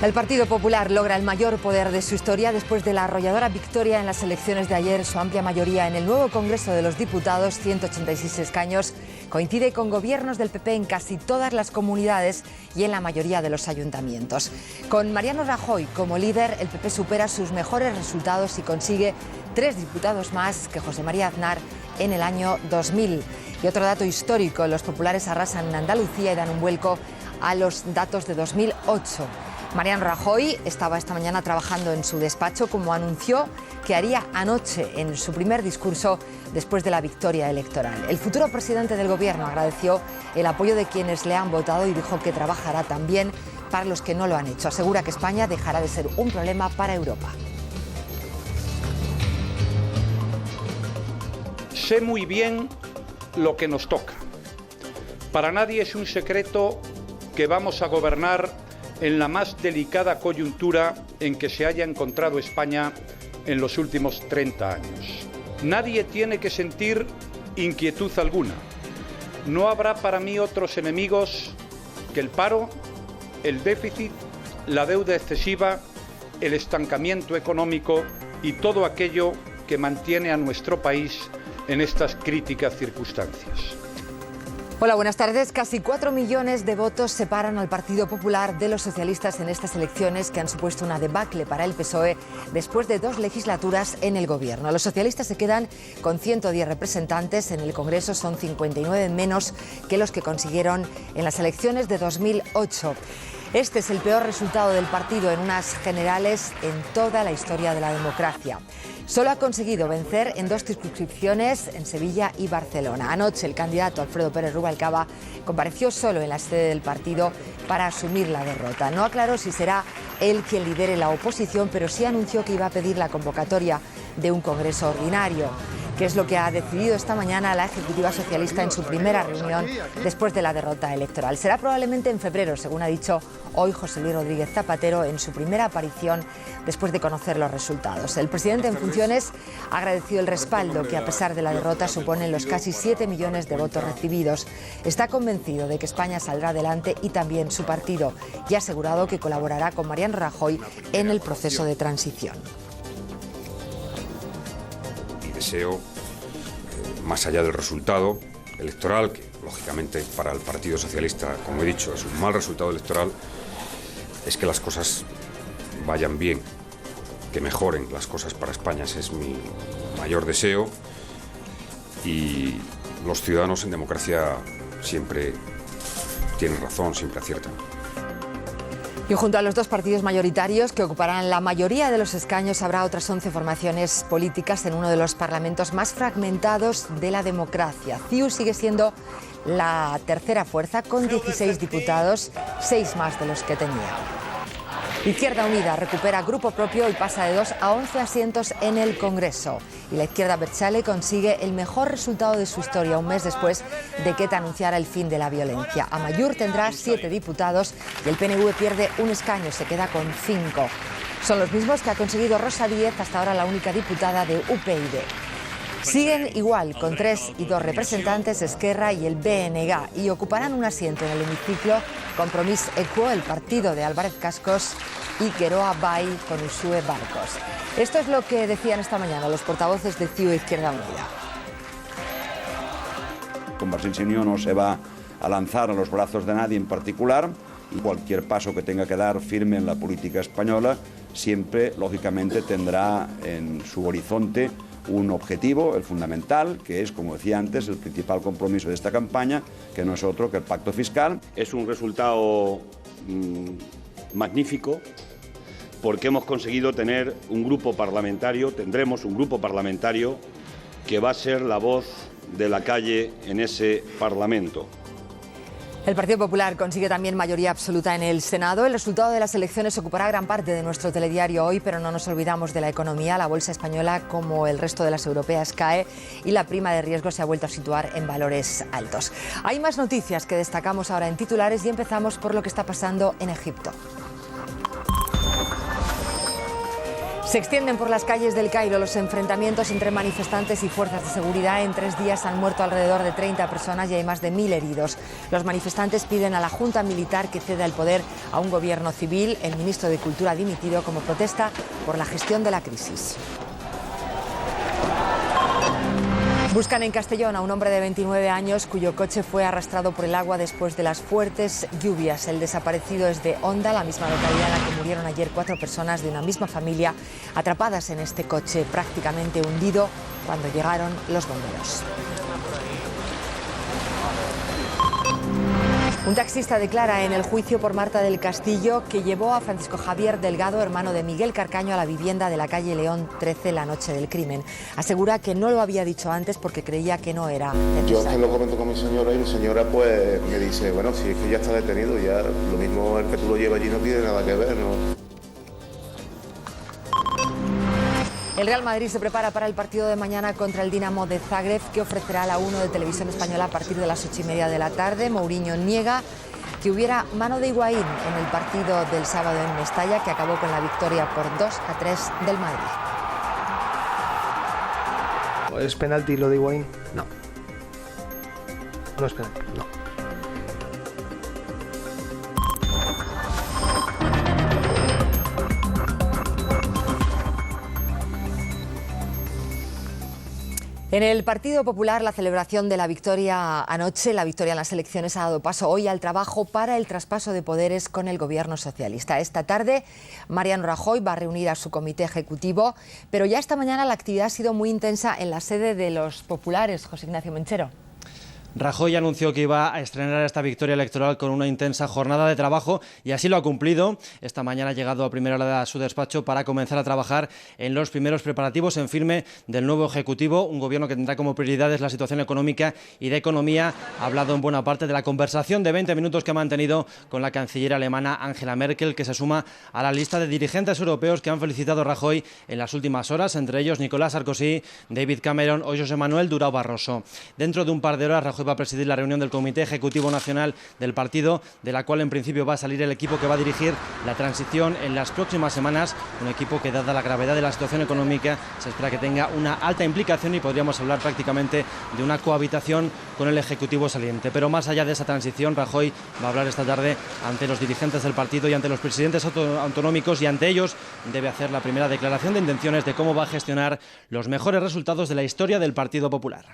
El Partido Popular logra el mayor poder de su historia después de la arrolladora victoria en las elecciones de ayer. Su amplia mayoría en el nuevo Congreso de los Diputados, 186 escaños, coincide con gobiernos del PP en casi todas las comunidades y en la mayoría de los ayuntamientos. Con Mariano Rajoy como líder, el PP supera sus mejores resultados y consigue 3 diputados más que José María Aznar en el año 2000. Y otro dato histórico, los populares arrasan en Andalucía y dan un vuelco a los datos de 2008. Mariano Rajoy estaba esta mañana trabajando en su despacho, como anunció que haría anoche en su primer discurso después de la victoria electoral. El futuro presidente del gobierno agradeció el apoyo de quienes le han votado y dijo que trabajará también para los que no lo han hecho. Asegura que España dejará de ser un problema para Europa. Sé muy bien lo que nos toca. Para nadie es un secreto que vamos a gobernar en la más delicada coyuntura en que se haya encontrado España en los últimos 30 años. Nadie tiene que sentir inquietud alguna. No habrá para mí otros enemigos que el paro, el déficit, la deuda excesiva, el estancamiento económico y todo aquello que mantiene a nuestro país en estas críticas circunstancias. Hola, buenas tardes. Casi 4 millones de votos separan al Partido Popular de los socialistas en estas elecciones que han supuesto una debacle para el PSOE después de 2 legislaturas en el gobierno. Los socialistas se quedan con 110 representantes en el Congreso, son 59 menos que los que consiguieron en las elecciones de 2008. Este es el peor resultado del partido en unas generales en toda la historia de la democracia. Solo ha conseguido vencer en 2 circunscripciones, en Sevilla y Barcelona. Anoche el candidato Alfredo Pérez Rubalcaba compareció solo en la sede del partido para asumir la derrota. No aclaró si será él quien lidere la oposición, pero sí anunció que iba a pedir la convocatoria de un congreso ordinario, que es lo que ha decidido esta mañana la ejecutiva socialista en su primera reunión después de la derrota electoral. Será probablemente en febrero, según ha dicho hoy José Luis Rodríguez Zapatero en su primera aparición después de conocer los resultados. El presidente en funciones ha agradecido el respaldo que, a pesar de la derrota, suponen los casi 7 millones de votos recibidos. Está convencido de que España saldrá adelante y también su partido, y ha asegurado que colaborará con Mariano Rajoy en el proceso de transición. Deseo, más allá del resultado electoral, que lógicamente para el Partido Socialista, como he dicho, es un mal resultado electoral, es que las cosas vayan bien, que mejoren las cosas para España. Ese es mi mayor deseo, y los ciudadanos en democracia siempre tienen razón, siempre aciertan. Y junto a los 2 partidos mayoritarios que ocuparán la mayoría de los escaños, habrá otras 11 formaciones políticas en uno de los parlamentos más fragmentados de la democracia. CiU sigue siendo la tercera fuerza con 16 diputados, 6 más de los que tenía. Izquierda Unida recupera grupo propio y pasa de 2 a 11 asientos en el Congreso. Y la Izquierda Abertzale consigue el mejor resultado de su historia, un mes después de que ETA anunciara el fin de la violencia. Amaiur tendrá 7 diputados y el PNV pierde un escaño, se queda con 5. Son los mismos que ha conseguido Rosa Díez, hasta ahora la única diputada de UPyD. Siguen igual, con 3 y 2 representantes, Esquerra y el BNG, y ocuparán un asiento en el hemiciclo Compromís Equo, el partido de Álvarez Cascos, y Geroa Bai con Uxue Barcos. Esto es lo que decían esta mañana los portavoces de CiU e Izquierda Unida. Convergencia y Unió no se va a lanzar a los brazos de nadie en particular, y cualquier paso que tenga que dar firme en la política española siempre, lógicamente, tendrá en su horizonte un objetivo, el fundamental, que es, como decía antes, el principal compromiso de esta campaña, que no es otro que el pacto fiscal. Es un resultado magnífico, porque hemos conseguido tener un grupo parlamentario, tendremos un grupo parlamentario que va a ser la voz de la calle en ese Parlamento. El Partido Popular consigue también mayoría absoluta en el Senado. El resultado de las elecciones ocupará gran parte de nuestro telediario hoy, pero no nos olvidamos de la economía. La bolsa española, como el resto de las europeas, cae y la prima de riesgo se ha vuelto a situar en valores altos. Hay más noticias que destacamos ahora en titulares y empezamos por lo que está pasando en Egipto. Se extienden por las calles del Cairo los enfrentamientos entre manifestantes y fuerzas de seguridad. En 3 días han muerto alrededor de 30 personas y hay más de 1000 heridos. Los manifestantes piden a la Junta Militar que ceda el poder a un gobierno civil. El ministro de Cultura ha dimitido como protesta por la gestión de la crisis. Buscan en Castellón a un hombre de 29 años cuyo coche fue arrastrado por el agua después de las fuertes lluvias. El desaparecido es de Onda, la misma localidad en la que murieron ayer 4 personas de una misma familia atrapadas en este coche prácticamente hundido cuando llegaron los bomberos. Un taxista declara en el juicio por Marta del Castillo que llevó a Francisco Javier Delgado, hermano de Miguel Carcaño, a la vivienda de la calle León 13 la noche del crimen. Asegura que no lo había dicho antes porque creía que no era necesario. Yo antes lo comento con mi señora y mi señora pues me dice, bueno, si es que ya está detenido, ya lo mismo el que tú lo llevas allí no tiene nada que ver, ¿no? El Real Madrid se prepara para el partido de mañana contra el Dinamo de Zagreb, que ofrecerá la 1 de Televisión Española a partir de las 8:30 de la tarde. Mourinho niega que hubiera mano de Higuaín en el partido del sábado en Mestalla, que acabó con la victoria por 2-3 del Madrid. ¿Es penalti lo de Higuaín? No. No es penalti. No. En el Partido Popular, la celebración de la victoria anoche, la victoria en las elecciones, ha dado paso hoy al trabajo para el traspaso de poderes con el gobierno socialista. Esta tarde, Mariano Rajoy va a reunir a su comité ejecutivo, pero ya esta mañana la actividad ha sido muy intensa en la sede de los populares. José Ignacio Menchero. Rajoy anunció que iba a estrenar esta victoria electoral con una intensa jornada de trabajo y así lo ha cumplido. Esta mañana ha llegado a primera hora a su despacho para comenzar a trabajar en los primeros preparativos en firme del nuevo Ejecutivo, un gobierno que tendrá como prioridades la situación económica y de economía. Ha hablado en buena parte de la conversación de 20 minutos que ha mantenido con la canciller alemana Angela Merkel, que se suma a la lista de dirigentes europeos que han felicitado a Rajoy en las últimas horas, entre ellos Nicolás Sarkozy, David Cameron o José Manuel Durão Barroso. Dentro de un par de horas, Rajoy va a presidir la reunión del Comité Ejecutivo Nacional del partido, de la cual en principio va a salir el equipo que va a dirigir la transición en las próximas semanas, un equipo que, dada la gravedad de la situación económica, se espera que tenga una alta implicación y podríamos hablar prácticamente de una cohabitación con el Ejecutivo saliente. Pero más allá de esa transición, Rajoy va a hablar esta tarde ante los dirigentes del partido y ante los presidentes autonómicos, y ante ellos debe hacer la primera declaración de intenciones de cómo va a gestionar los mejores resultados de la historia del Partido Popular.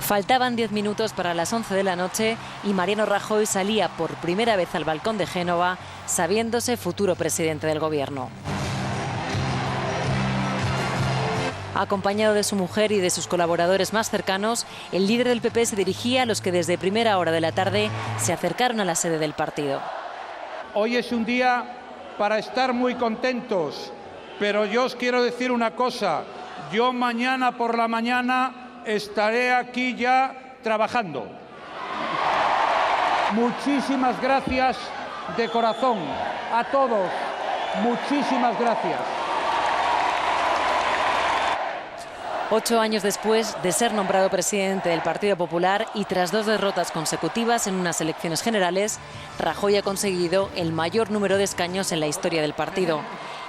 Faltaban 10 minutos para las 11 de la noche y Mariano Rajoy salía por primera vez al balcón de Génova, sabiéndose futuro presidente del gobierno. Acompañado de su mujer y de sus colaboradores más cercanos, el líder del PP se dirigía a los que desde primera hora de la tarde se acercaron a la sede del partido. Hoy es un día para estar muy contentos, pero yo os quiero decir una cosa. Yo mañana por la mañana estaré aquí ya trabajando. Muchísimas gracias de corazón a todos. Muchísimas gracias. 8 años después de ser nombrado presidente del Partido Popular y tras 2 derrotas consecutivas en unas elecciones generales, Rajoy ha conseguido el mayor número de escaños en la historia del partido.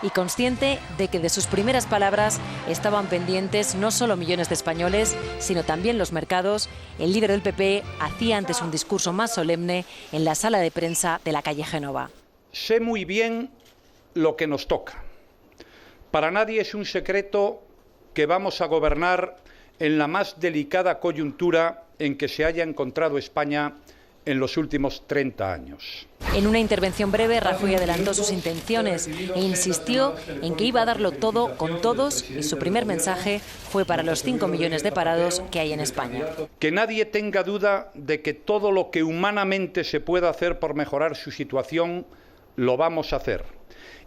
Y consciente de que de sus primeras palabras estaban pendientes no solo millones de españoles, sino también los mercados, el líder del PP hacía antes un discurso más solemne en la sala de prensa de la calle Génova. Sé muy bien lo que nos toca. Para nadie es un secreto que vamos a gobernar en la más delicada coyuntura en que se haya encontrado España en los últimos 30 años. En una intervención breve, Rajoy adelantó sus intenciones e insistió en que iba a darlo todo con todos, y su primer mensaje fue para los 5 millones de parados que hay en España. Que nadie tenga duda de que todo lo que humanamente se pueda hacer por mejorar su situación, lo vamos a hacer,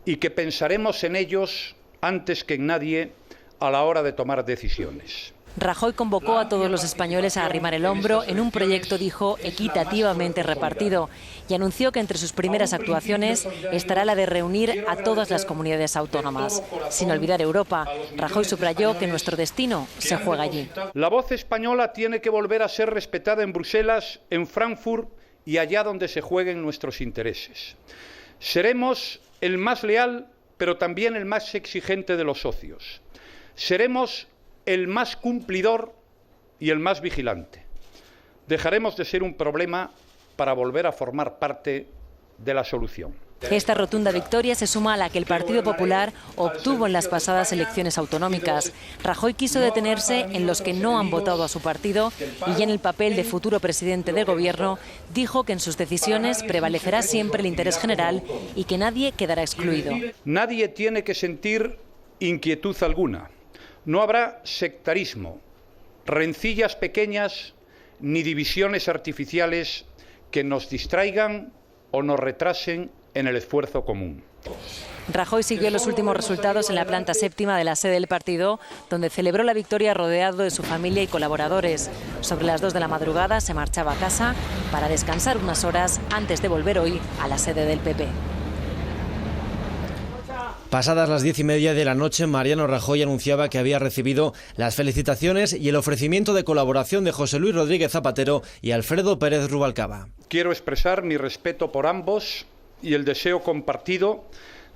y que pensaremos en ellos antes que en nadie a la hora de tomar decisiones. Rajoy convocó a todos los españoles a arrimar el hombro en un proyecto, dijo, equitativamente repartido, y anunció que entre sus primeras actuaciones estará la de reunir a todas las comunidades autónomas. Sin olvidar Europa, Rajoy subrayó que nuestro destino se juega allí. La voz española tiene que volver a ser respetada en Bruselas, en Frankfurt y allá donde se jueguen nuestros intereses. Seremos el más leal, pero también el más exigente de los socios. Seremos el más cumplidor y el más vigilante. Dejaremos de ser un problema para volver a formar parte de la solución. Esta rotunda victoria se suma a la que el Partido Popular obtuvo en las pasadas elecciones autonómicas. Rajoy quiso detenerse en los que no han votado a su partido y en el papel de futuro presidente del Gobierno dijo que en sus decisiones prevalecerá siempre el interés general y que nadie quedará excluido. Nadie tiene que sentir inquietud alguna. No habrá sectarismo, rencillas pequeñas ni divisiones artificiales que nos distraigan o nos retrasen en el esfuerzo común. Rajoy siguió los últimos resultados en la planta séptima de la sede del partido, donde celebró la victoria rodeado de su familia y colaboradores. Sobre las 2 de la madrugada se marchaba a casa para descansar unas horas antes de volver hoy a la sede del PP. Pasadas las 10:30 de la noche, Mariano Rajoy anunciaba que había recibido las felicitaciones y el ofrecimiento de colaboración de José Luis Rodríguez Zapatero y Alfredo Pérez Rubalcaba. Quiero expresar mi respeto por ambos y el deseo compartido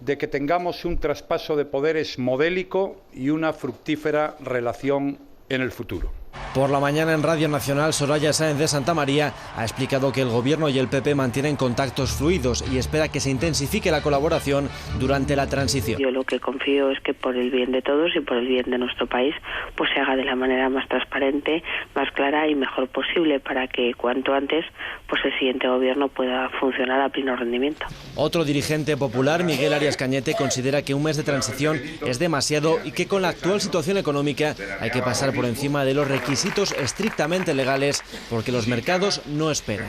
de que tengamos un traspaso de poderes modélico y una fructífera relación en el futuro. Por la mañana en Radio Nacional, Soraya Sáenz de Santamaría ha explicado que el Gobierno y el PP mantienen contactos fluidos y espera que se intensifique la colaboración durante la transición. Yo lo que confío es que por el bien de todos y por el bien de nuestro país, pues se haga de la manera más transparente, más clara y mejor posible para que cuanto antes pues el siguiente Gobierno pueda funcionar a pleno rendimiento. Otro dirigente popular, Miguel Arias Cañete, considera que un mes de transición es demasiado y que con la actual situación económica hay que pasar por encima de los requisitos estrictamente legales porque los mercados no esperan.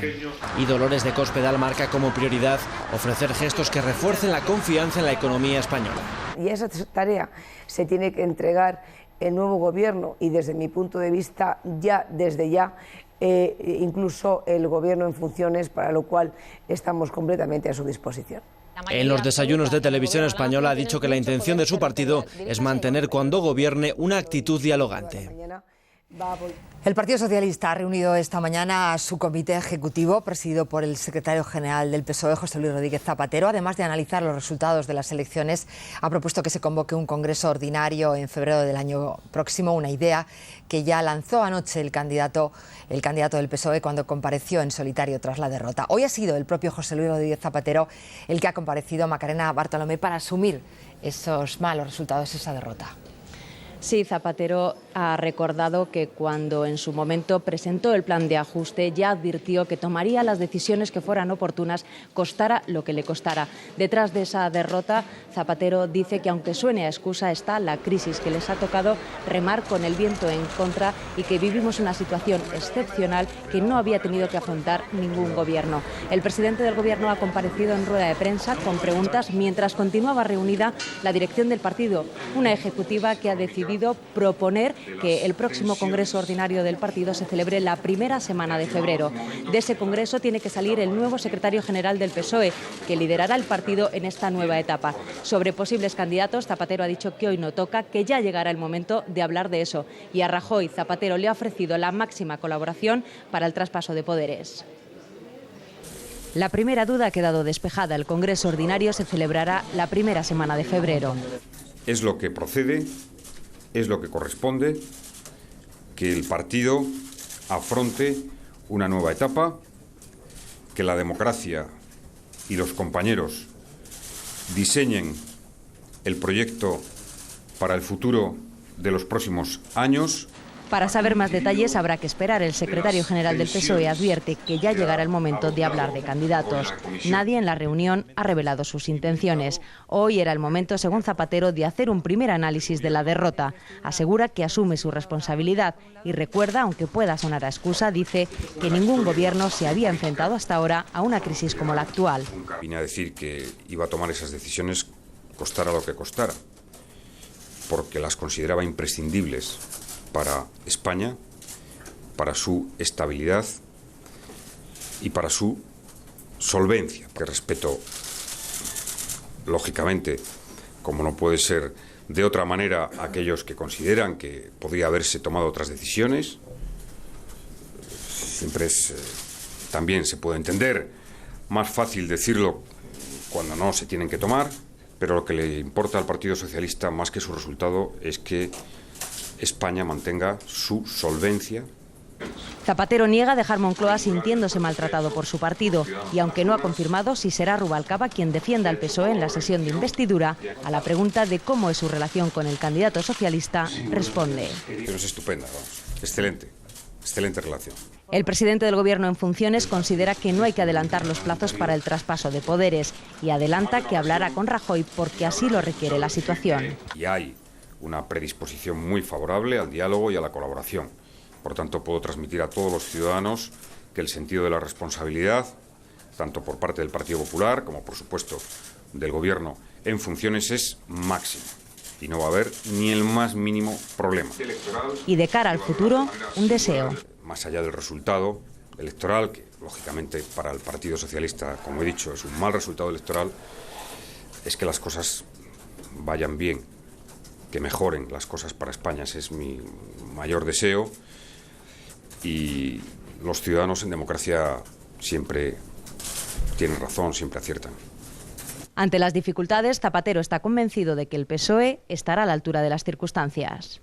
Y Dolores de Cospedal marca como prioridad ofrecer gestos que refuercen la confianza en la economía española. Y esa tarea se tiene que entregar el nuevo Gobierno y desde mi punto de vista desde ya, incluso el Gobierno en funciones, para lo cual estamos completamente a su disposición. En los desayunos de Televisión Española ha dicho que la intención de su partido es mantener cuando gobierne una actitud dialogante. El Partido Socialista ha reunido esta mañana a su comité ejecutivo, presidido por el secretario general del PSOE, José Luis Rodríguez Zapatero. Además de analizar los resultados de las elecciones, ha propuesto que se convoque un congreso ordinario en febrero del año próximo, una idea que ya lanzó anoche el candidato del PSOE cuando compareció en solitario tras la derrota. Hoy ha sido el propio José Luis Rodríguez Zapatero el que ha comparecido a Macarena Bartolomé para asumir esos malos resultados, esa derrota. Sí, Zapatero ha recordado que cuando en su momento presentó el plan de ajuste ya advirtió que tomaría las decisiones que fueran oportunas, costara lo que le costara. Detrás de esa derrota, Zapatero dice que aunque suene a excusa está la crisis, que les ha tocado remar con el viento en contra y que vivimos una situación excepcional que no había tenido que afrontar ningún gobierno. El presidente del gobierno ha comparecido en rueda de prensa con preguntas mientras continuaba reunida la dirección del partido, una ejecutiva que ha decidido proponer que el próximo Congreso Ordinario del partido se celebre la primera semana de febrero. De ese Congreso tiene que salir el nuevo secretario general del PSOE, que liderará el partido en esta nueva etapa. Sobre posibles candidatos, Zapatero ha dicho que hoy no toca, que ya llegará el momento de hablar de eso. Y a Rajoy, Zapatero le ha ofrecido la máxima colaboración para el traspaso de poderes. La primera duda ha quedado despejada. El Congreso Ordinario se celebrará la primera semana de febrero. Es lo que procede, es lo que corresponde, que el partido afronte una nueva etapa, que la democracia y los compañeros diseñen el proyecto para el futuro de los próximos años. Para saber más detalles habrá que esperar. El secretario general del PSOE advierte que ya llegará el momento de hablar de candidatos. Nadie en la reunión ha revelado sus intenciones. Hoy era el momento, según Zapatero, de hacer un primer análisis de la derrota. Asegura que asume su responsabilidad y recuerda, aunque pueda sonar a excusa, dice que ningún gobierno se había enfrentado hasta ahora a una crisis como la actual. Vine a decir que iba a tomar esas decisiones costara lo que costara, porque las consideraba imprescindibles para España, para su estabilidad y para su solvencia. Que respeto, lógicamente, como no puede ser de otra manera, a aquellos que consideran que podría haberse tomado otras decisiones. Siempre es, también se puede entender, más fácil decirlo cuando no se tienen que tomar, pero lo que le importa al Partido Socialista más que su resultado es que España mantenga su solvencia. Zapatero niega dejar Moncloa sintiéndose maltratado por su partido y, aunque no ha confirmado si será Rubalcaba quien defienda al PSOE en la sesión de investidura, a la pregunta de cómo es su relación con el candidato socialista, responde: Pero es estupenda, vamos. Excelente relación. El presidente del Gobierno en funciones considera que no hay que adelantar los plazos para el traspaso de poderes y adelanta que hablará con Rajoy porque así lo requiere la situación. Y hay una predisposición muy favorable al diálogo y a la colaboración. Por tanto, puedo transmitir a todos los ciudadanos que el sentido de la responsabilidad, tanto por parte del Partido Popular como, por supuesto, del Gobierno en funciones, es máximo. Y no va a haber ni el más mínimo problema. Y de cara al futuro, un deseo. Más allá del resultado electoral, que lógicamente para el Partido Socialista, como he dicho, es un mal resultado electoral, es que las cosas vayan bien, que mejoren las cosas para España. Ese es mi mayor deseo. Y los ciudadanos en democracia siempre tienen razón, siempre aciertan. Ante las dificultades, Zapatero está convencido de que el PSOE estará a la altura de las circunstancias.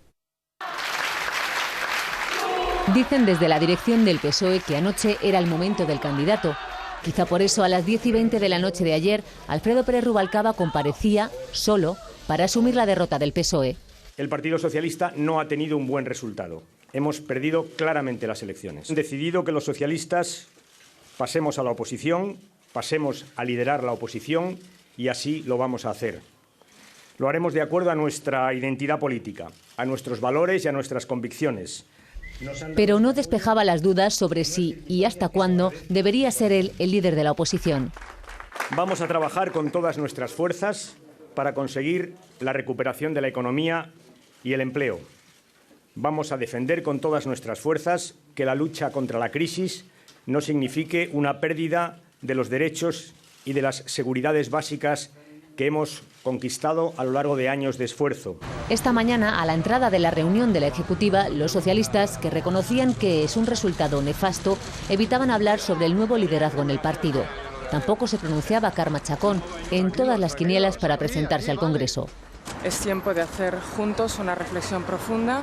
Dicen desde la dirección del PSOE que anoche era el momento del candidato. Quizá por eso a las 10:20 de la noche de ayer, Alfredo Pérez Rubalcaba comparecía solo para asumir la derrota del PSOE. El Partido Socialista no ha tenido un buen resultado. Hemos perdido claramente las elecciones. Han decidido que los socialistas pasemos a la oposición, pasemos a liderar la oposición y así lo vamos a hacer. Lo haremos de acuerdo a nuestra identidad política, a nuestros valores y a nuestras convicciones. Pero no despejaba las dudas sobre si y hasta cuándo debería ser él el líder de la oposición. Vamos a trabajar con todas nuestras fuerzas para conseguir la recuperación de la economía y el empleo. Vamos a defender con todas nuestras fuerzas que la lucha contra la crisis no signifique una pérdida de los derechos y de las seguridades básicas que hemos conquistado a lo largo de años de esfuerzo. Esta mañana, a la entrada de la reunión de la Ejecutiva, los socialistas, que reconocían que es un resultado nefasto, evitaban hablar sobre el nuevo liderazgo en el partido. Tampoco se pronunciaba Carme Chacón en todas las quinielas para presentarse al Congreso. Es tiempo de hacer juntos una reflexión profunda,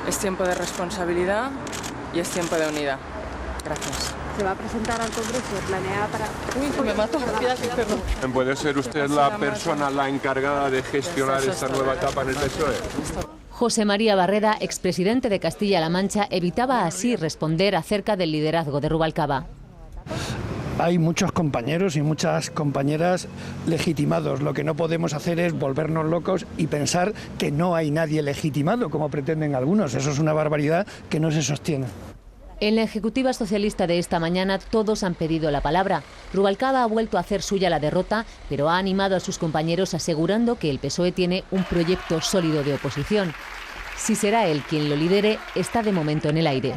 es tiempo de responsabilidad y es tiempo de unidad. Gracias. ¿Se va a presentar al Congreso? ¿Planea para...? Uy, que me mato. ¿Puede ser usted la persona, la encargada de gestionar esta nueva etapa en el PSOE? José María Barreda, expresidente de Castilla-La Mancha, evitaba así responder acerca del liderazgo de Rubalcaba. Hay muchos compañeros y muchas compañeras legitimados. Lo que no podemos hacer es volvernos locos y pensar que no hay nadie legitimado, como pretenden algunos. Eso es una barbaridad que no se sostiene. En la Ejecutiva Socialista de esta mañana todos han pedido la palabra. Rubalcaba ha vuelto a hacer suya la derrota, pero ha animado a sus compañeros asegurando que el PSOE tiene un proyecto sólido de oposición. Si será él quien lo lidere, está de momento en el aire.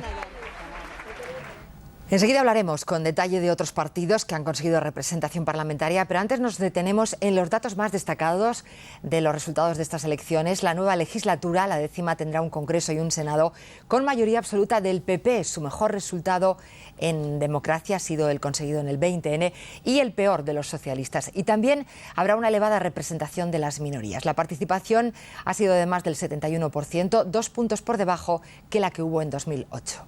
Enseguida hablaremos con detalle de otros partidos que han conseguido representación parlamentaria, pero antes nos detenemos en los datos más destacados de los resultados de estas elecciones. La nueva legislatura, la 10ª, tendrá un Congreso y un Senado con mayoría absoluta del PP. Su mejor resultado en democracia ha sido el conseguido en el 20N y el peor de los socialistas. Y también habrá una elevada representación de las minorías. La participación ha sido de más del 71%, 2 puntos por debajo que la que hubo en 2008.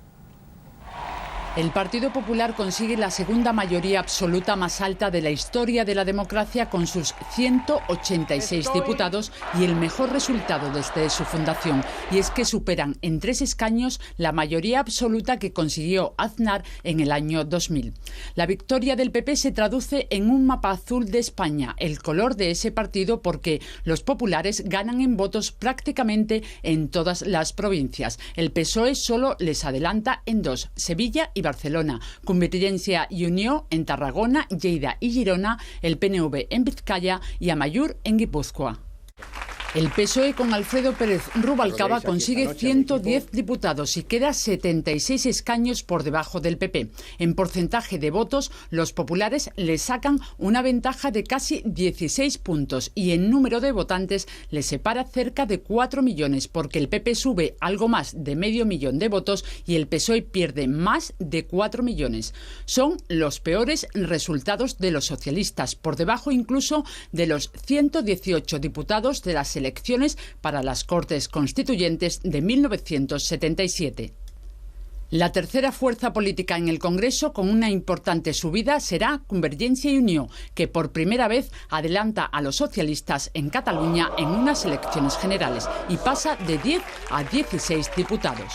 El Partido Popular consigue la segunda mayoría absoluta más alta de la historia de la democracia con sus 186 diputados y el mejor resultado desde su fundación. Y es que superan en 3 escaños la mayoría absoluta que consiguió Aznar en el año 2000. La victoria del PP se traduce en un mapa azul de España, el color de ese partido, porque los populares ganan en votos prácticamente en todas las provincias. El PSOE solo les adelanta en 2, Sevilla y Barcelona, Convergencia y Unió en Tarragona, Lleida y Girona, el PNV en Vizcaya y Amaiur en Guipúzcoa. El PSOE con Alfredo Pérez Rubalcaba consigue 110 diputados y queda 76 escaños por debajo del PP. En porcentaje de votos, los populares le sacan una ventaja de casi 16 puntos y en número de votantes le separa cerca de 4 millones, porque el PP sube algo más de medio millón de votos y el PSOE pierde más de 4 millones. Son los peores resultados de los socialistas, por debajo incluso de los 118 diputados de las elecciones para las Cortes Constituyentes de 1977. La tercera fuerza política en el Congreso con una importante subida será Convergencia y Unió, que por primera vez adelanta a los socialistas en Cataluña en unas elecciones generales y pasa de 10 a 16 diputados.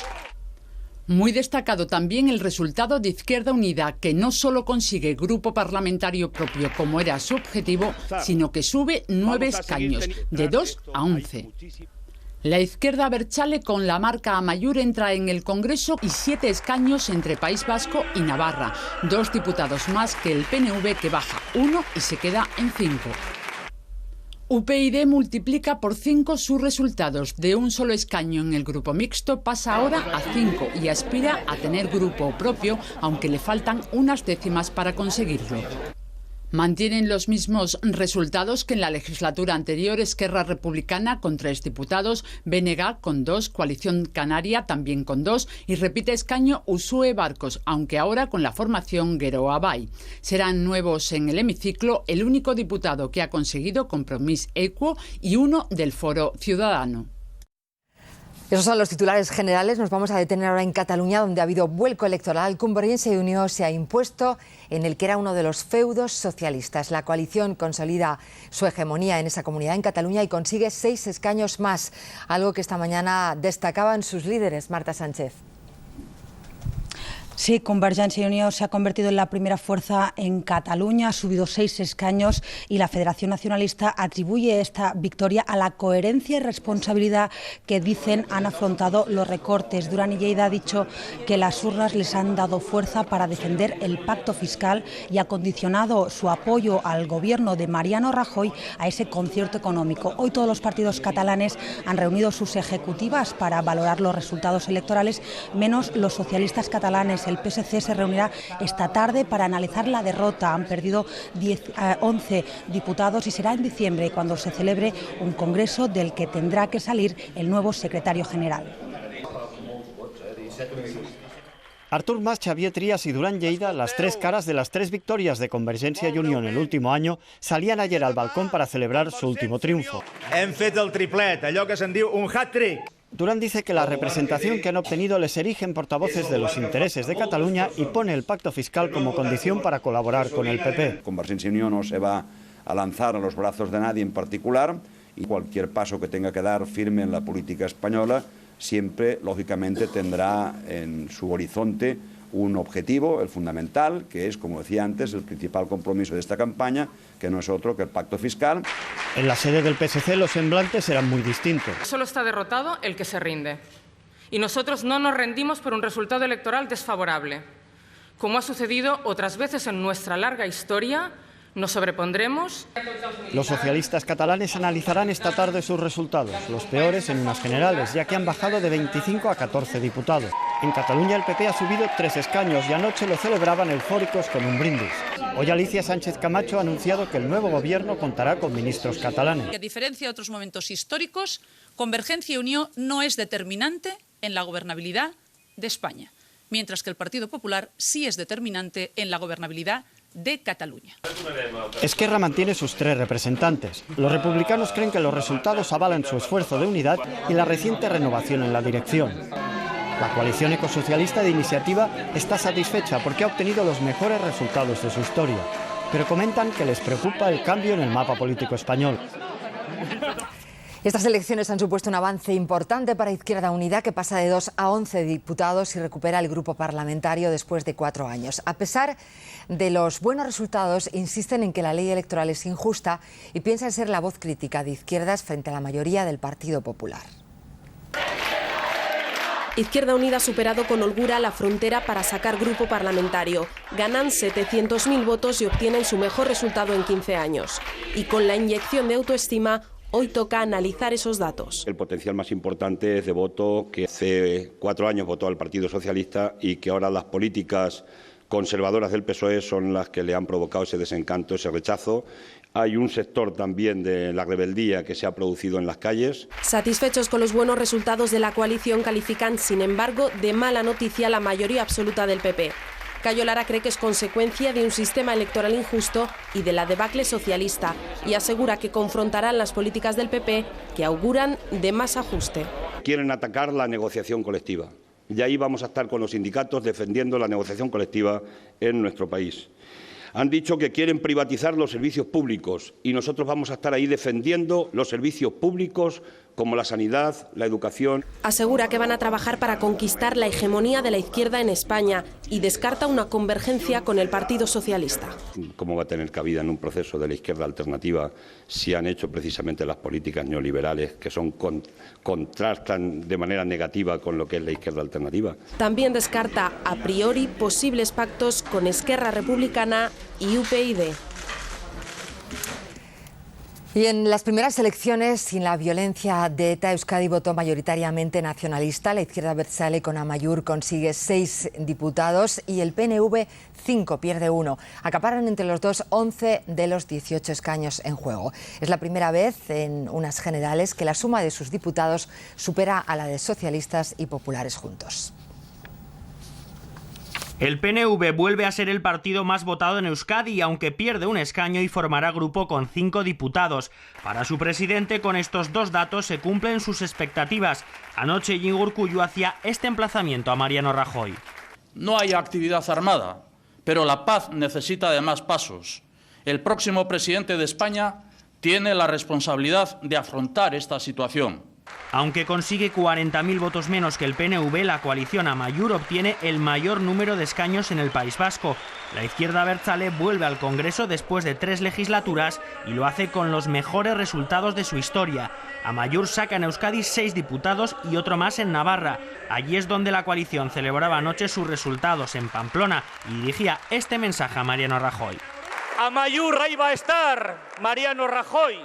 Muy destacado también el resultado de Izquierda Unida, que no solo consigue grupo parlamentario propio como era su objetivo, sino que sube 9 escaños, de 2 a 11. La izquierda abertzale con la marca Amaiur entra en el Congreso y 7 escaños entre País Vasco y Navarra, 2 diputados más que el PNV, que baja 1 y se queda en 5. UPyD multiplica por 5 sus resultados. De un solo escaño en el grupo mixto pasa ahora a 5 y aspira a tener grupo propio, aunque le faltan unas décimas para conseguirlo. Mantienen los mismos resultados que en la legislatura anterior Esquerra Republicana con 3 diputados, BNG con 2, Coalición Canaria también con 2 y repite escaño Uxue Barkos, aunque ahora con la formación Geroa Bai. Serán nuevos en el hemiciclo el único diputado que ha conseguido Compromís Equo y uno del Foro Ciudadano. Esos son los titulares generales. Nos vamos a detener ahora en Cataluña, donde ha habido vuelco electoral. Convergencia y Unió se ha impuesto en el que era uno de los feudos socialistas. La coalición consolida su hegemonía en esa comunidad en Cataluña y consigue 6 escaños más, algo que esta mañana destacaban sus líderes. Marta Sánchez. Sí, Convergencia y Unió se ha convertido en la primera fuerza en Cataluña, ha subido 6 escaños y la Federación Nacionalista atribuye esta victoria a la coherencia y responsabilidad que dicen han afrontado los recortes. Duran i Lleida ha dicho que las urnas les han dado fuerza para defender el pacto fiscal y ha condicionado su apoyo al gobierno de Mariano Rajoy a ese concierto económico. Hoy todos los partidos catalanes han reunido sus ejecutivas para valorar los resultados electorales, menos los socialistas catalanes. El PSC se reunirá esta tarde para analizar la derrota. Han perdido 11 diputados y será en diciembre cuando se celebre un congreso del que tendrá que salir el nuevo secretario general. Artur Mas, Xavier Trias y Duran Lleida, las 3 caras de las 3 victorias de Convergencia y Unió en el último año, salían ayer al balcón para celebrar su último triunfo. Hem fet el triplet, allò que se'n diu un hat-trick. Durán dice que la representación que han obtenido les erige en portavoces de los intereses de Cataluña y pone el pacto fiscal como condición para colaborar con el PP. Convergencia y Unió no se va a lanzar a los brazos de nadie en particular y cualquier paso que tenga que dar firme en la política española siempre, lógicamente, tendrá en su horizonte un objetivo, el fundamental, que es, como decía antes, el principal compromiso de esta campaña, que no es otro que el pacto fiscal. En la sede del PSC los semblantes eran muy distintos. Solo está derrotado el que se rinde. Y nosotros no nos rendimos por un resultado electoral desfavorable. Como ha sucedido otras veces en nuestra larga historia, nos sobrepondremos. Los socialistas catalanes analizarán esta tarde sus resultados, los peores en unas generales, ya que han bajado de 25 a 14 diputados. En Cataluña el PP ha subido 3 escaños y anoche lo celebraban eufóricos con un brindis. Hoy Alicia Sánchez Camacho ha anunciado que el nuevo gobierno contará con ministros catalanes. A diferencia de otros momentos históricos, Convergencia y Unió no es determinante en la gobernabilidad de España, mientras que el Partido Popular sí es determinante en la gobernabilidad de Cataluña. Esquerra mantiene sus 3 representantes. Los republicanos creen que los resultados avalan su esfuerzo de unidad y la reciente renovación en la dirección. La coalición ecosocialista de Iniciativa está satisfecha porque ha obtenido los mejores resultados de su historia, pero comentan que les preocupa el cambio en el mapa político español. Estas elecciones han supuesto un avance importante para Izquierda Unida, que pasa de 2 a 11 diputados y recupera el grupo parlamentario después de 4 años. A pesar de los buenos resultados, insisten en que la ley electoral es injusta y piensan ser la voz crítica de izquierdas frente a la mayoría del Partido Popular. Izquierda Unida ha superado con holgura la frontera para sacar grupo parlamentario. Ganan 700.000 votos y obtienen su mejor resultado en 15 años. Y con la inyección de autoestima, Hoy toca analizar esos datos. El potencial más importante es de voto que hace 4 años votó al Partido Socialista y que ahora las políticas conservadoras del PSOE son las que le han provocado ese desencanto, ese rechazo. Hay un sector también de la rebeldía que se ha producido en las calles. Satisfechos con los buenos resultados de la coalición, califican, sin embargo, de mala noticia la mayoría absoluta del PP. Cayo Lara cree que es consecuencia de un sistema electoral injusto y de la debacle socialista, y asegura que confrontarán las políticas del PP, que auguran de más ajuste. Quieren atacar la negociación colectiva. Y ahí vamos a estar con los sindicatos defendiendo la negociación colectiva en nuestro país. Han dicho que quieren privatizar los servicios públicos y nosotros vamos a estar ahí defendiendo los servicios públicos como la sanidad, la educación. Asegura que van a trabajar para conquistar la hegemonía de la izquierda en España y descarta una convergencia con el Partido Socialista. ¿Cómo va a tener cabida en un proceso de la izquierda alternativa si han hecho precisamente las políticas neoliberales que contrastan de manera negativa con lo que es la izquierda alternativa? También descarta a priori posibles pactos con Esquerra Republicana y UPyD. Y en las primeras elecciones, sin la violencia de ETA, Euskadi votó mayoritariamente nacionalista. La izquierda abertzale con Amaiur consigue 6 diputados y el PNV 5, pierde 1. Acaparan entre los dos 11 de los 18 escaños en juego. Es la primera vez en unas generales que la suma de sus diputados supera a la de socialistas y populares juntos. El PNV vuelve a ser el partido más votado en Euskadi, aunque pierde un escaño y formará grupo con 5 diputados. Para su presidente, con estos 2 datos se cumplen sus expectativas. Anoche Iñigo Urkullu hacía este emplazamiento a Mariano Rajoy. No hay actividad armada, pero la paz necesita de más pasos. El próximo presidente de España tiene la responsabilidad de afrontar esta situación. Aunque consigue 40.000 votos menos que el PNV, la coalición Amaiur obtiene el mayor número de escaños en el País Vasco. La izquierda abertzale vuelve al Congreso después de 3 legislaturas y lo hace con los mejores resultados de su historia. Amaiur saca en Euskadi 6 diputados y otro más en Navarra. Allí es donde la coalición celebraba anoche sus resultados en Pamplona y dirigía este mensaje a Mariano Rajoy. Amaiur, ahí va a estar Mariano Rajoy,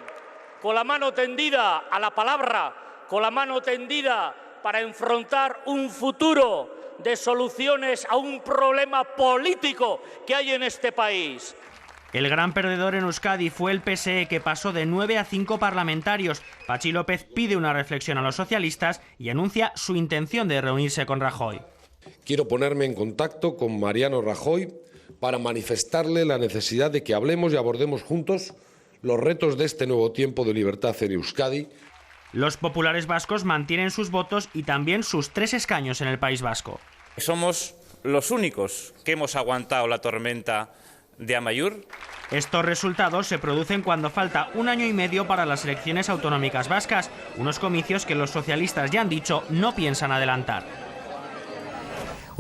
con la mano tendida a la palabra, con la mano tendida para enfrentar un futuro de soluciones a un problema político que hay en este país. El gran perdedor en Euskadi fue el PSE, que pasó de 9 a 5 parlamentarios. Patxi López pide una reflexión a los socialistas y anuncia su intención de reunirse con Rajoy. Quiero ponerme en contacto con Mariano Rajoy para manifestarle la necesidad de que hablemos y abordemos juntos los retos de este nuevo tiempo de libertad en Euskadi. Los populares vascos mantienen sus votos y también sus 3 escaños en el País Vasco. Somos los únicos que hemos aguantado la tormenta de Amaiur. Estos resultados se producen cuando falta 1 año y medio para las elecciones autonómicas vascas, unos comicios que los socialistas ya han dicho no piensan adelantar.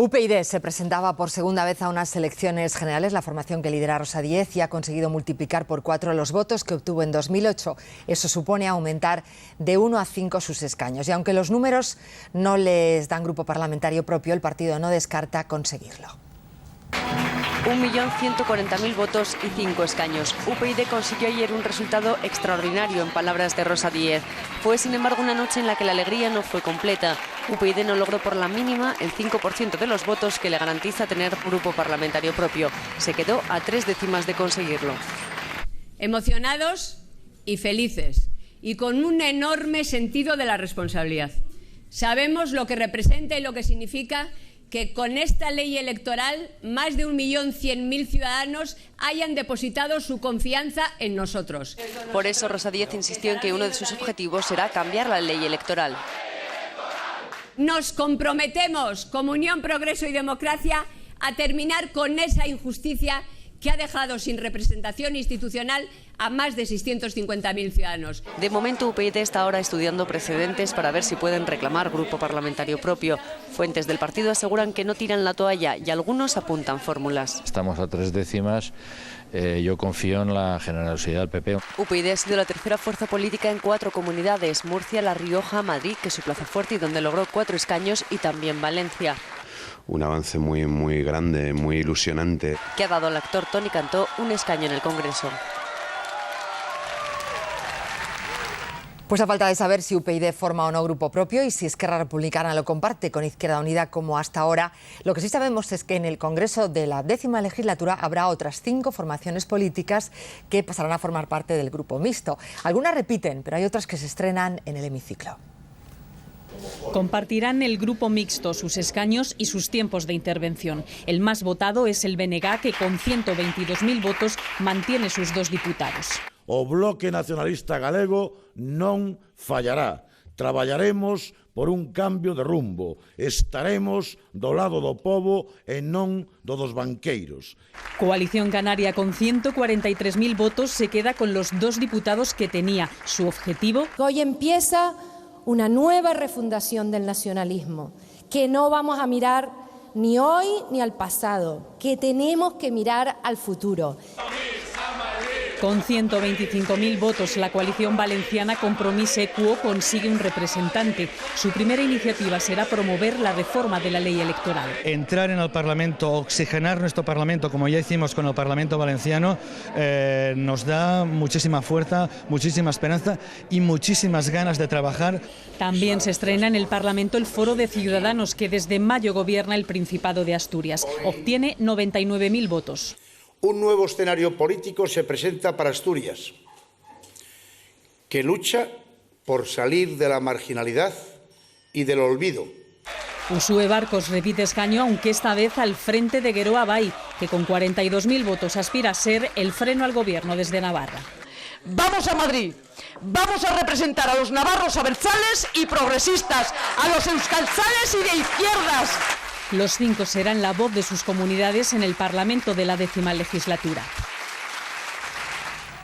UPyD se presentaba por segunda vez a unas elecciones generales, la formación que lidera Rosa Díez, y ha conseguido multiplicar por 4 los votos que obtuvo en 2008. Eso supone aumentar de 1 a 5 sus escaños. Y aunque los números no les dan grupo parlamentario propio, el partido no descarta conseguirlo. 1.140.000 votos y 5 escaños. UPyD consiguió ayer un resultado extraordinario, en palabras de Rosa Díez. Fue, sin embargo, una noche en la que la alegría no fue completa. UPyD no logró por la mínima el 5% de los votos que le garantiza tener grupo parlamentario propio. Se quedó a 3 décimas de conseguirlo. Emocionados y felices, y con un enorme sentido de la responsabilidad. Sabemos lo que representa y lo que significa que con esta ley electoral más de 1.100.000 ciudadanos hayan depositado su confianza en nosotros. Por eso Rosa Díez insistió en que uno de sus objetivos será cambiar la ley electoral. Nos comprometemos, como Unión, Progreso y Democracia, a terminar con esa injusticia que ha dejado sin representación institucional a más de 650.000 ciudadanos. De momento, UPyD está ahora estudiando precedentes para ver si pueden reclamar grupo parlamentario propio. Fuentes del partido aseguran que no tiran la toalla y algunos apuntan fórmulas. Estamos a 3 décimas. Yo confío en la generosidad del PP. UPyD ha sido la tercera fuerza política en 4 comunidades: Murcia, La Rioja, Madrid, que es su plaza fuerte y donde logró 4 escaños, y también Valencia. Un avance muy grande, muy ilusionante. Que ha dado al actor Toni Cantó un escaño en el Congreso. Pues a falta de saber si UPyD forma o no grupo propio y si Esquerra Republicana lo comparte con Izquierda Unida como hasta ahora, lo que sí sabemos es que en el Congreso de la 10ª legislatura habrá otras 5 formaciones políticas que pasarán a formar parte del grupo mixto. Algunas repiten, pero hay otras que se estrenan en el hemiciclo. Compartirán el grupo mixto sus escaños y sus tiempos de intervención. El más votado es el BNG, que con 122.000 votos mantiene sus 2 diputados. O Bloque Nacionalista Galego non fallará. Traballaremos por un cambio de rumbo. Estaremos do lado do pobo e non do dos banqueiros. Coalición Canaria, con 143.000 votos, se queda con los 2 diputados que tenía. Su objetivo: hoy empieza una nueva refundación del nacionalismo, que no vamos a mirar ni hoy ni al pasado, que tenemos que mirar al futuro. Con 125.000 votos, la coalición valenciana Compromís Equo consigue un representante. Su primera iniciativa será promover la reforma de la ley electoral. Entrar en el Parlamento, oxigenar nuestro Parlamento, como ya hicimos con el Parlamento valenciano, nos da muchísima fuerza, muchísima esperanza y muchísimas ganas de trabajar. También se estrena en el Parlamento el Foro de Ciudadanos, que desde mayo gobierna el Principado de Asturias. Obtiene 99.000 votos. Un nuevo escenario político se presenta para Asturias, que lucha por salir de la marginalidad y del olvido. Uxue Barcos repite escaño, aunque esta vez al frente de Geroa Bai, que con 42.000 votos aspira a ser el freno al gobierno desde Navarra. Vamos a Madrid, vamos a representar a los navarros abertzales y progresistas, a los euskaltzales y de izquierdas. Los 5 serán la voz de sus comunidades en el Parlamento de la 10ª legislatura.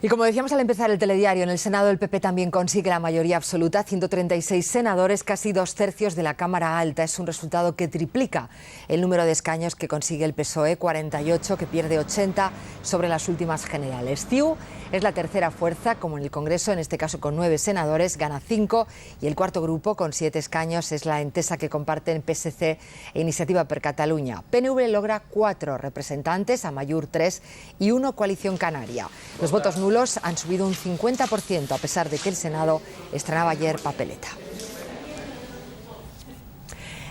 Y como decíamos al empezar el telediario, en el Senado el PP también consigue la mayoría absoluta, 136 senadores, casi 2/3 de la Cámara Alta. Es un resultado que triplica el número de escaños que consigue el PSOE, 48, que pierde 80 sobre las últimas generales. CiU es la tercera fuerza, como en el Congreso, en este caso con 9 senadores, gana 5, y el cuarto grupo, con 7 escaños, es la Entesa, que comparten PSC e Iniciativa per Catalunya. PNV logra 4 representantes, Amaiur 3 y 1 Coalición Canaria. Los votos nulos han subido un 50%, a pesar de que el Senado estrenaba ayer papeleta.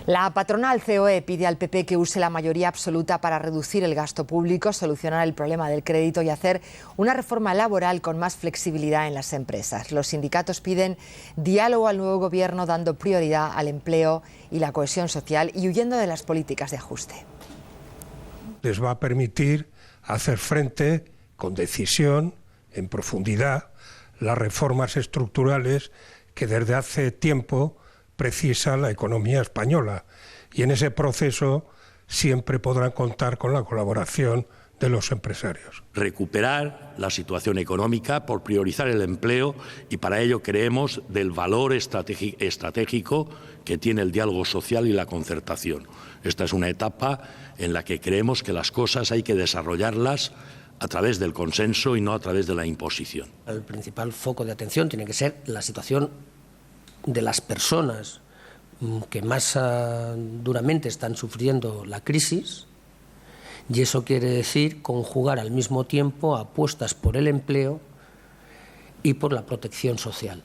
La patronal COE pide al PP que use la mayoría absoluta para reducir el gasto público, solucionar el problema del crédito y hacer una reforma laboral con más flexibilidad en las empresas. Los sindicatos piden diálogo al nuevo gobierno, dando prioridad al empleo y la cohesión social y huyendo de las políticas de ajuste. Les va a permitir hacer frente con decisión, en profundidad, las reformas estructurales que desde hace tiempo precisa la economía española, y en ese proceso siempre podrán contar con la colaboración de los empresarios. Recuperar la situación económica por priorizar el empleo, y para ello creemos del valor estratégico que tiene el diálogo social y la concertación. Esta es una etapa en la que creemos que las cosas hay que desarrollarlas a través del consenso y no a través de la imposición. El principal foco de atención tiene que ser la situación de las personas que más duramente están sufriendo la crisis, y eso quiere decir conjugar al mismo tiempo apuestas por el empleo y por la protección social.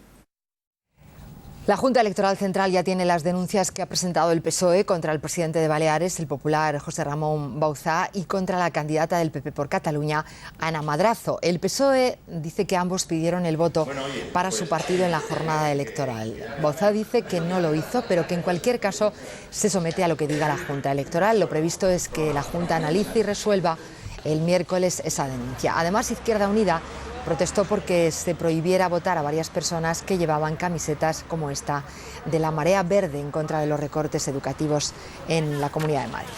La Junta Electoral Central ya tiene las denuncias que ha presentado el PSOE contra el presidente de Baleares, el popular José Ramón Bauzá, y contra la candidata del PP por Cataluña, Ana Madrazo. El PSOE dice que ambos pidieron el voto para su partido en la jornada electoral. Bauzá dice que no lo hizo, pero que en cualquier caso se somete a lo que diga la Junta Electoral. Lo previsto es que la Junta analice y resuelva el miércoles esa denuncia. Además, Izquierda Unida protestó porque se prohibiera votar a varias personas que llevaban camisetas como esta de la Marea Verde en contra de los recortes educativos en la Comunidad de Madrid.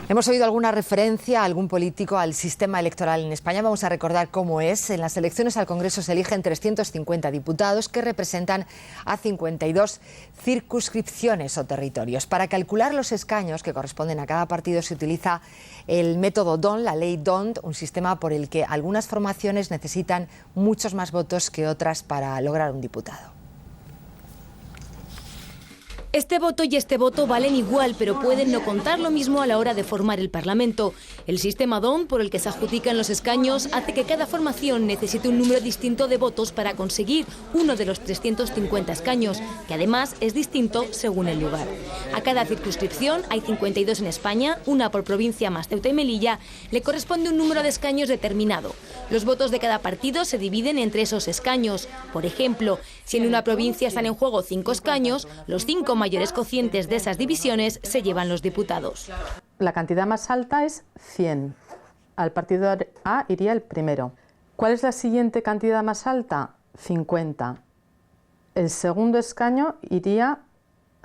Hemos oído alguna referencia a algún político al sistema electoral en España. Vamos a recordar cómo es. En las elecciones al Congreso se eligen 350 diputados que representan a 52 circunscripciones o territorios. Para calcular los escaños que corresponden a cada partido se utiliza el método D'Hondt, la ley D'Hondt, un sistema por el que algunas formaciones necesitan muchos más votos que otras para lograr un diputado. Este voto y este voto valen igual, pero pueden no contar lo mismo a la hora de formar el Parlamento. El sistema DON, por el que se adjudican los escaños, hace que cada formación necesite un número distinto de votos para conseguir uno de los 350 escaños, que además es distinto según el lugar. A cada circunscripción, hay 52 en España, una por provincia más Ceuta y Melilla, le corresponde un número de escaños determinado. Los votos de cada partido se dividen entre esos escaños. Por ejemplo, si en una provincia están en juego 5 escaños, los 5 mayores cocientes de esas divisiones se llevan los diputados. La cantidad más alta es 100. Al partido A iría el primero. ¿Cuál es la siguiente cantidad más alta? 50. El segundo escaño iría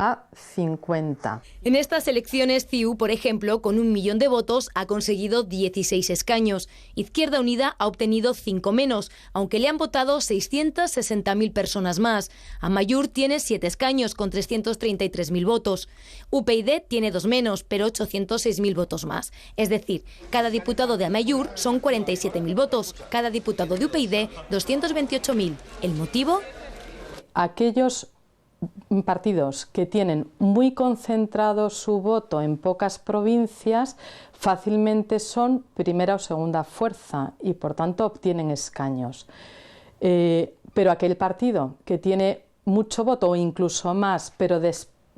a 50. En estas elecciones, CiU, por ejemplo, con 1 millón de votos, ha conseguido 16 escaños. Izquierda Unida ha obtenido 5 menos, aunque le han votado 660.000 personas más. Amaiur tiene 7 escaños, con 333.000 votos. UPyD tiene 2 menos, pero 806.000 votos más. Es decir, cada diputado de Amaiur son 47.000 votos, cada diputado de UPyD 228.000. ¿El motivo? Aquellos partidos que tienen muy concentrado su voto en pocas provincias fácilmente son primera o segunda fuerza y por tanto obtienen escaños. Pero aquel partido que tiene mucho voto o incluso más pero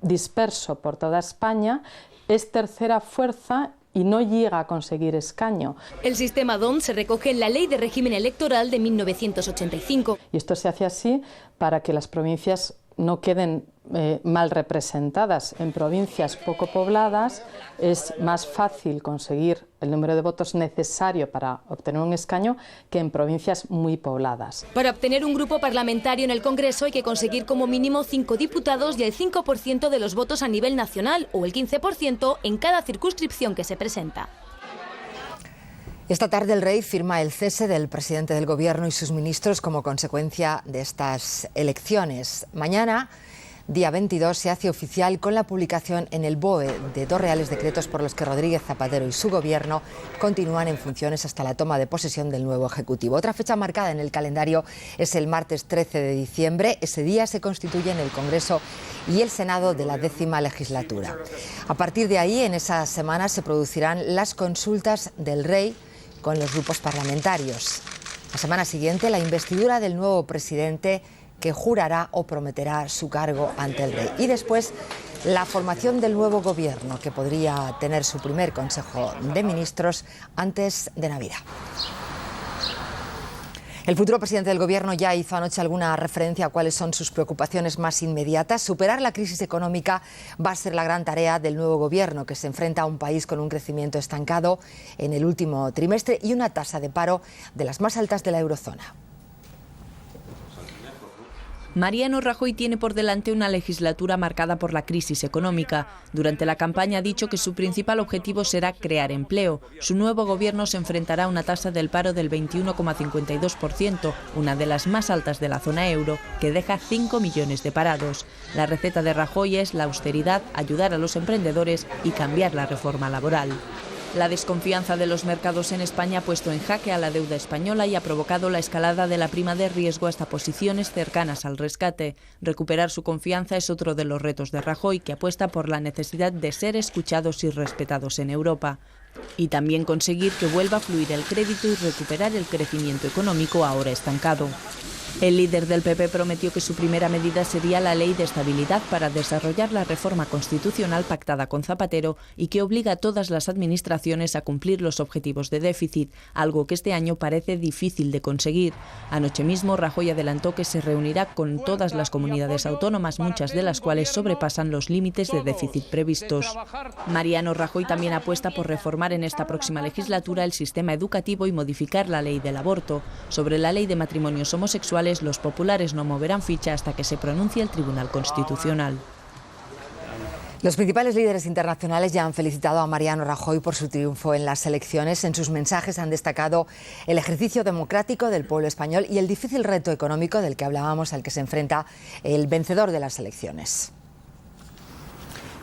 disperso por toda España es tercera fuerza y no llega a conseguir escaño. El sistema DON se recoge en la Ley de Régimen Electoral de 1985. Y esto se hace así para que las provincias no queden mal representadas. En provincias poco pobladas es más fácil conseguir el número de votos necesario para obtener un escaño que en provincias muy pobladas. Para obtener un grupo parlamentario en el Congreso hay que conseguir como mínimo 5 diputados y el 5% de los votos a nivel nacional o el 15% en cada circunscripción que se presenta. Esta tarde el rey firma el cese del presidente del Gobierno y sus ministros como consecuencia de estas elecciones. Mañana, día 22, se hace oficial con la publicación en el BOE de 2 reales decretos por los que Rodríguez Zapatero y su Gobierno continúan en funciones hasta la toma de posesión del nuevo Ejecutivo. Otra fecha marcada en el calendario es el martes 13 de diciembre. Ese día se constituyen el Congreso y el Senado de la 10ª legislatura. A partir de ahí, en esa semana, se producirán las consultas del rey con los grupos parlamentarios. La semana siguiente, la investidura del nuevo presidente que jurará o prometerá su cargo ante el rey. Y después, la formación del nuevo gobierno, que podría tener su primer Consejo de Ministros antes de Navidad. El futuro presidente del Gobierno ya hizo anoche alguna referencia a cuáles son sus preocupaciones más inmediatas. Superar la crisis económica va a ser la gran tarea del nuevo Gobierno, que se enfrenta a un país con un crecimiento estancado en el último trimestre y una tasa de paro de las más altas de la eurozona. Mariano Rajoy tiene por delante una legislatura marcada por la crisis económica. Durante la campaña ha dicho que su principal objetivo será crear empleo. Su nuevo gobierno se enfrentará a una tasa del paro del 21,52%, una de las más altas de la zona euro, que deja 5 millones de parados. La receta de Rajoy es la austeridad, ayudar a los emprendedores y cambiar la reforma laboral. La desconfianza de los mercados en España ha puesto en jaque a la deuda española y ha provocado la escalada de la prima de riesgo hasta posiciones cercanas al rescate. Recuperar su confianza es otro de los retos de Rajoy, que apuesta por la necesidad de ser escuchados y respetados en Europa. Y también conseguir que vuelva a fluir el crédito y recuperar el crecimiento económico ahora estancado. El líder del PP prometió que su primera medida sería la Ley de Estabilidad para desarrollar la reforma constitucional pactada con Zapatero y que obliga a todas las administraciones a cumplir los objetivos de déficit, algo que este año parece difícil de conseguir. Anoche mismo, Rajoy adelantó que se reunirá con todas las comunidades autónomas, muchas de las cuales sobrepasan los límites de déficit previstos. Mariano Rajoy también apuesta por reformar en esta próxima legislatura el sistema educativo y modificar la ley del aborto. Sobre la ley de matrimonios homosexuales, los populares no moverán ficha hasta que se pronuncie el Tribunal Constitucional. Los principales líderes internacionales ya han felicitado a Mariano Rajoy por su triunfo en las elecciones. En sus mensajes han destacado el ejercicio democrático del pueblo español y el difícil reto económico del que hablábamos, al que se enfrenta el vencedor de las elecciones.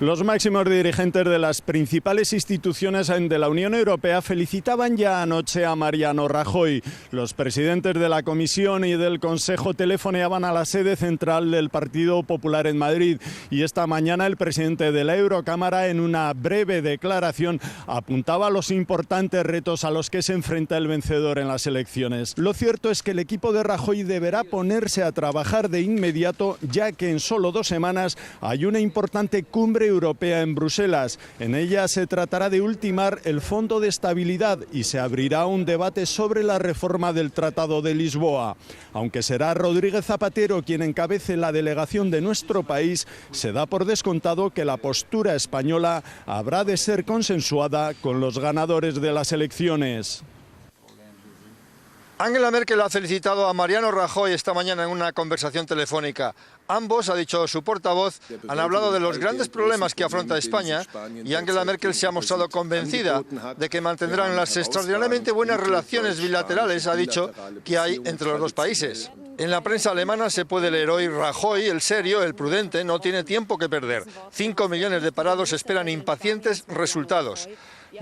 Los máximos dirigentes de las principales instituciones de la Unión Europea felicitaban ya anoche a Mariano Rajoy. Los presidentes de la Comisión y del Consejo telefoneaban a la sede central del Partido Popular en Madrid y esta mañana el presidente de la Eurocámara, en una breve declaración, apuntaba a los importantes retos a los que se enfrenta el vencedor en las elecciones. Lo cierto es que el equipo de Rajoy deberá ponerse a trabajar de inmediato, ya que en solo 2 semanas hay una importante cumbre europea en Bruselas. En ella se tratará de ultimar el Fondo de Estabilidad y se abrirá un debate sobre la reforma del Tratado de Lisboa. Aunque será Rodríguez Zapatero quien encabece la delegación de nuestro país, se da por descontado que la postura española habrá de ser consensuada con los ganadores de las elecciones. Angela Merkel ha felicitado a Mariano Rajoy esta mañana en una conversación telefónica. Ambos, ha dicho su portavoz, han hablado de los grandes problemas que afronta España y Angela Merkel se ha mostrado convencida de que mantendrán las extraordinariamente buenas relaciones bilaterales, ha dicho, que hay entre los dos países. En la prensa alemana se puede leer hoy: Rajoy, el serio, el prudente, no tiene tiempo que perder. 5 millones de parados esperan impacientes resultados.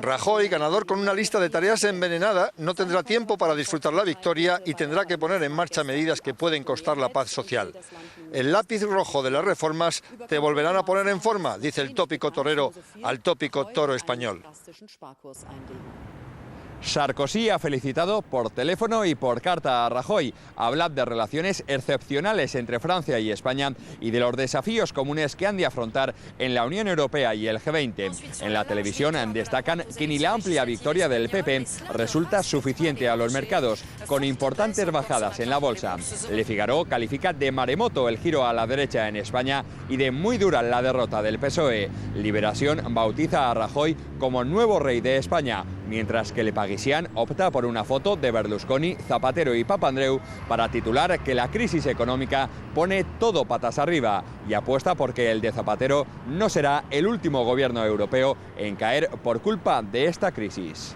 Rajoy, ganador con una lista de tareas envenenada, no tendrá tiempo para disfrutar la victoria y tendrá que poner en marcha medidas que pueden costar la paz social. El lápiz rojo de las reformas te volverán a poner en forma, dice el tópico torero al tópico toro español. Sarkozy ha felicitado por teléfono y por carta a Rajoy. Habla de relaciones excepcionales entre Francia y España y de los desafíos comunes que han de afrontar en la Unión Europea y el G20. En la televisión destacan que ni la amplia victoria del PP resulta suficiente a los mercados, con importantes bajadas en la bolsa. Le Figaro califica de maremoto el giro a la derecha en España y de muy dura la derrota del PSOE. Liberación bautiza a Rajoy como nuevo rey de España, mientras que Le Parisien opta por una foto de Berlusconi, Zapatero y Papandreou para titular que la crisis económica pone todo patas arriba y apuesta porque el de Zapatero no será el último gobierno europeo en caer por culpa de esta crisis.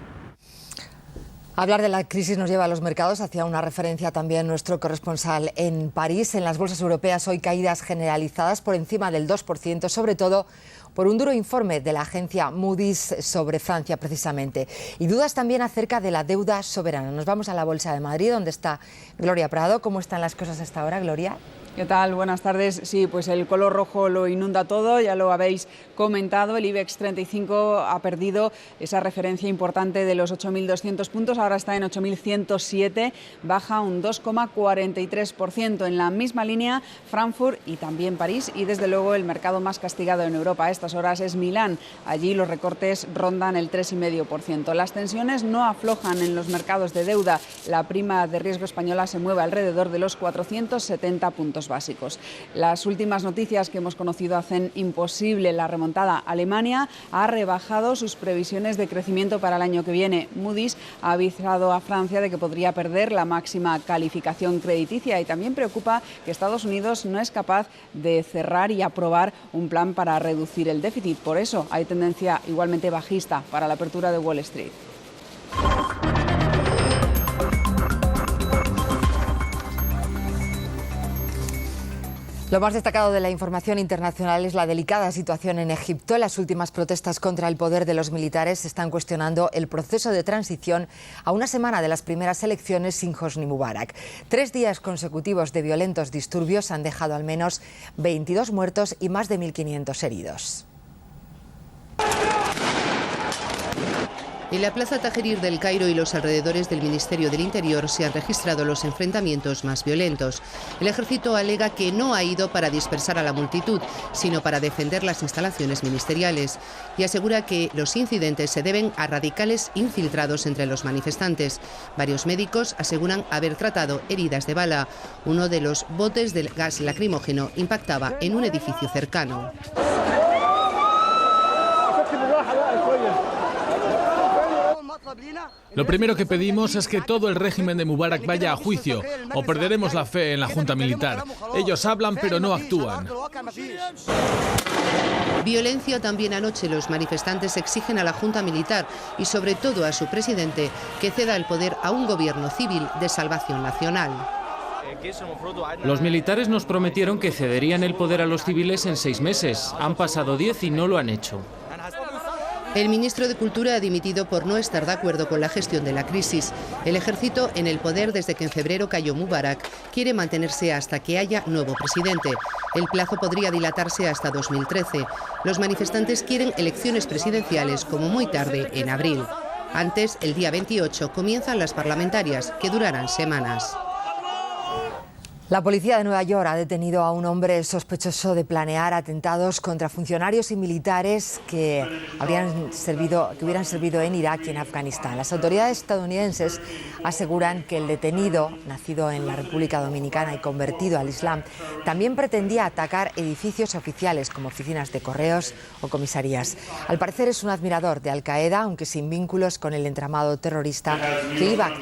Hablar de la crisis nos lleva a los mercados, hacia una referencia también nuestro corresponsal en París. En las bolsas europeas hoy caídas generalizadas por encima del 2%, sobre todo por un duro informe de la agencia Moody's sobre Francia precisamente. Y dudas también acerca de la deuda soberana. Nos vamos a la Bolsa de Madrid, donde está Gloria Prado. ¿Cómo están las cosas hasta ahora, Gloria? ¿Qué tal? Buenas tardes. Sí, pues el color rojo lo inunda todo, ya lo habéis comentado. El IBEX 35 ha perdido esa referencia importante de los 8.200 puntos, ahora está en 8.107, baja un 2,43%. En la misma línea Frankfurt y también París, y desde luego el mercado más castigado en Europa a estas horas es Milán. Allí los recortes rondan el 3,5%. Las tensiones no aflojan en los mercados de deuda. La prima de riesgo española se mueve alrededor de los 470 puntos básicos. Las últimas noticias que hemos conocido hacen imposible la remontada. Alemania ha rebajado sus previsiones de crecimiento para el año que viene. Moody's ha avisado a Francia de que podría perder la máxima calificación crediticia, y también preocupa que Estados Unidos no es capaz de cerrar y aprobar un plan para reducir el déficit. Por eso hay tendencia igualmente bajista para la apertura de Wall Street. Lo más destacado de la información internacional es la delicada situación en Egipto. Las últimas protestas contra el poder de los militares están cuestionando el proceso de transición a una semana de las primeras elecciones sin Hosni Mubarak. 3 días consecutivos de violentos disturbios han dejado al menos 22 muertos y más de 1.500 heridos. En la plaza Tahrir del Cairo y los alrededores del Ministerio del Interior se han registrado los enfrentamientos más violentos. El ejército alega que no ha ido para dispersar a la multitud, sino para defender las instalaciones ministeriales, y asegura que los incidentes se deben a radicales infiltrados entre los manifestantes. Varios médicos aseguran haber tratado heridas de bala. Uno de los botes de gas lacrimógeno impactaba en un edificio cercano. Lo primero que pedimos es que todo el régimen de Mubarak vaya a juicio, o perderemos la fe en la junta militar. Ellos hablan pero no actúan. Violencia también anoche. Los manifestantes exigen a la junta militar y sobre todo a su presidente que ceda el poder a un gobierno civil de salvación nacional. Los militares nos prometieron que cederían el poder a los civiles en 6 meses. Han pasado 10 y no lo han hecho. El ministro de Cultura ha dimitido por no estar de acuerdo con la gestión de la crisis. El ejército, en el poder desde que en febrero cayó Mubarak, quiere mantenerse hasta que haya nuevo presidente. El plazo podría dilatarse hasta 2013. Los manifestantes quieren elecciones presidenciales como muy tarde, en abril. Antes, el día 28, comienzan las parlamentarias, que durarán semanas. La policía de Nueva York ha detenido a un hombre sospechoso de planear atentados contra funcionarios y militares que hubieran servido en Irak y en Afganistán. Las autoridades estadounidenses aseguran que el detenido, nacido en la República Dominicana y convertido al Islam, también pretendía atacar edificios oficiales como oficinas de correos o comisarías. Al parecer es un admirador de Al Qaeda, aunque sin vínculos con el entramado terrorista que iba a